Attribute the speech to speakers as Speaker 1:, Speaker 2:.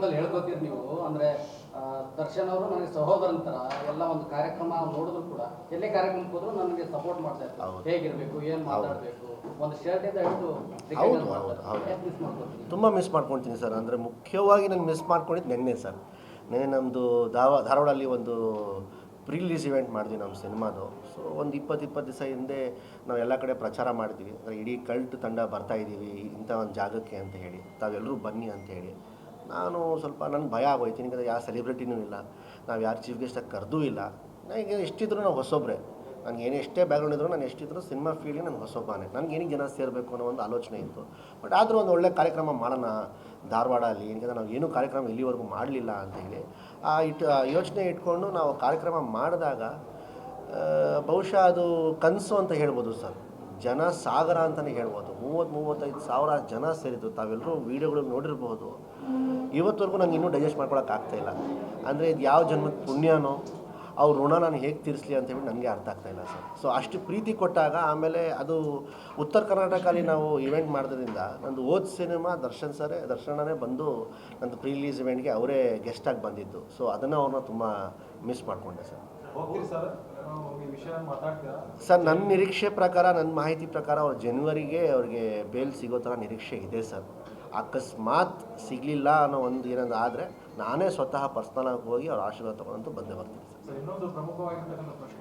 Speaker 1: ಕಾರ್ಯಕ್ರಮದಲ್ಲಿ ಹೇಳ್ಕೊತೀರಿ ನೀವು ಅಂದರೆ ದರ್ಶನ್ ಅವರು ನನಗೆ ಸಹೋದರನ ಥರ ಎಲ್ಲ ಒಂದು ಕಾರ್ಯಕ್ರಮ ನೋಡಿದ್ರು ಕೂಡ ಎಲ್ಲೇ ಕಾರ್ಯಕ್ರಮಕ್ಕೆ ಹೋದ್ರು ನನಗೆ ಸಪೋರ್ಟ್ ಮಾಡ್ತಾ ಇರ್ತಾರೆ. ಹೇಗಿರಬೇಕು, ಏನು ಮಾತಾಡಬೇಕು, ಒಂದು ಶರ್ಟ್ ಇಂದ ಹಿಡಿದು ಮಿಸ್ ಮಾಡ್ಕೊತೀನಿ.
Speaker 2: ತುಂಬ ಮಿಸ್ ಮಾಡ್ಕೊಳ್ತೀನಿ ಸರ್. ಅಂದರೆ ಮುಖ್ಯವಾಗಿ ನಾನು ಮಿಸ್ ಮಾಡ್ಕೊಂಡಿದ್ದು ನೆನ್ನೆ ಸರ್. ನೆನ್ನೆ ನಮ್ಮದು ಧಾರವಾಡಲ್ಲಿ ಒಂದು ಪ್ರೀ ರಿಲೀಸ್ ಇವೆಂಟ್ ಮಾಡಿದ್ವಿ ನಮ್ಮ ಸಿನಿಮಾದು. ಸೊ ಒಂದು 20 ದಿವಸ ಹಿಂದೆ ನಾವು ಎಲ್ಲ ಕಡೆ ಪ್ರಚಾರ ಮಾಡಿದ್ವಿ. ಅಂದರೆ ಇಡೀ ಕಲ್ಟ್ ತಂಡ ಬರ್ತಾಯಿದ್ದೀವಿ ಇಂಥ ಒಂದು ಜಾಗಕ್ಕೆ ಅಂತ ಹೇಳಿ, ತಾವೆಲ್ಲರೂ ಬನ್ನಿ ಅಂತ ಹೇಳಿ. ನಾನು ಸ್ವಲ್ಪ ನನಗೆ ಭಯ ಆಗೋಯ್ತು, ಯಾಕಂದರೆ ಯಾವ ಸೆಲೆಬ್ರಿಟಿನೂ ಇಲ್ಲ, ನಾವು ಯಾರು ಚೀಫ್ ಗೆಸ್ಟಾಗಿ ಕರೆದೂ ಇಲ್ಲ. ನನಗೆ ಎಷ್ಟಿದ್ರು ನಾವು ಹೊಸೊಬ್ಬರೇ, ನನಗೆ ಏನೇ ಎಷ್ಟೇ ಬ್ಯಾಕ್ಗ್ರೌಂಡ್ ಇದ್ದರೂ ನಾನು ಎಷ್ಟಿದ್ರು ಸಿನಿಮಾ ಫೀಲ್ಡಿಗೆ ನಾನು ಹೊಸೊಬ್ಬನೇ. ನನಗೆ ಏನಕ್ಕೆ ಜನ ಸೇರಬೇಕು ಅನ್ನೋ ಒಂದು ಆಲೋಚನೆ ಇತ್ತು. ಬಟ್ ಆದರೂ ಒಂದು ಒಳ್ಳೆ ಕಾರ್ಯಕ್ರಮ ಮಾಡೋಣ ಧಾರವಾಡಲ್ಲಿ, ಯಾಕಂದರೆ ನಾವು ಏನೂ ಕಾರ್ಯಕ್ರಮ ಇಲ್ಲಿವರೆಗೂ ಮಾಡಲಿಲ್ಲ ಅಂತ ಹೇಳಿ ಯೋಚನೆ ಇಟ್ಕೊಂಡು ನಾವು ಕಾರ್ಯಕ್ರಮ ಮಾಡಿದಾಗ ಬಹುಶಃ ಅದು ಕನಸು ಅಂತ ಹೇಳ್ಬೋದು ಸರ್. ಜನ ಸಾಗರ ಅಂತಲೇ ಹೇಳ್ಬೋದು. 30-35 ಸಾವಿರ ಜನ ಸೇರಿದ್ರು. ತಾವೆಲ್ಲರೂ ವೀಡಿಯೋಗಳು ನೋಡಿರ್ಬೋದು. ಇವತ್ತವರೆಗೂ ನಂಗೆ ಇನ್ನೂ ಡೈಜೆಸ್ಟ್ ಮಾಡ್ಕೊಳಕ್ಕಾಗ್ತಾಯಿಲ್ಲ. ಅಂದರೆ ಇದು ಯಾವ ಜನ್ಮದ ಪುಣ್ಯನೋ ಅವ್ರ ಋಣ ನಾನು ಹೇಗೆ ತೀರಿಸಲಿ ಅಂತೇಳಿ ನನಗೆ ಅರ್ಥ ಆಗ್ತಾಯಿಲ್ಲ ಸರ್. ಸೊ ಅಷ್ಟು ಪ್ರೀತಿ ಕೊಟ್ಟಾಗ ಆಮೇಲೆ ಅದು ಉತ್ತರ ಕರ್ನಾಟಕದಲ್ಲಿ ನಾವು ಇವೆಂಟ್ ಮಾಡೋದ್ರಿಂದ ನಂದು ಹೋದ ಸಿನಿಮಾ ದರ್ಶನನೇ ಬಂದು ನಂದು ಪ್ರೀ ರಿಲೀಸ್ ಇವೆಂಟ್ಗೆ ಅವರೇ ಗೆಸ್ಟಾಗಿ ಬಂದಿದ್ದು. ಸೊ ಅದನ್ನು ಅವ್ರನ್ನ ತುಂಬ ಮಿಸ್ ಮಾಡಿಕೊಂಡೆ ಸರ್. ಸರ್ ನನ್ನ ನಿರೀಕ್ಷೆ ಪ್ರಕಾರ, ನನ್ನ ಮಾಹಿತಿ ಪ್ರಕಾರ ಅವ್ರು ಜನವರಿಗೆ ಅವ್ರಿಗೆ ಬೇಲ್ ಸಿಗೋ ಥರ ನಿರೀಕ್ಷೆ ಇದೆ ಸರ್. ಅಕಸ್ಮಾತ್ ಸಿಗಲಿಲ್ಲ ಅನ್ನೋ ಒಂದು ಏನಾದ್ರು ಆದರೆ ನಾನೇ ಸ್ವತಃ ಪರ್ಸ್ನಲಾಗಿ ಹೋಗಿ ಅವ್ರ ಆಶೀರ್ವಾದ ತೊಗೊಂಡು ಬಂದೇ ಬರ್ತೀನಿ ಸರ್.
Speaker 3: ಇನ್ನೊಂದು ಪ್ರಮುಖವಾಗಿರ್ತಕ್ಕಂಥ ಪ್ರಶ್ನೆ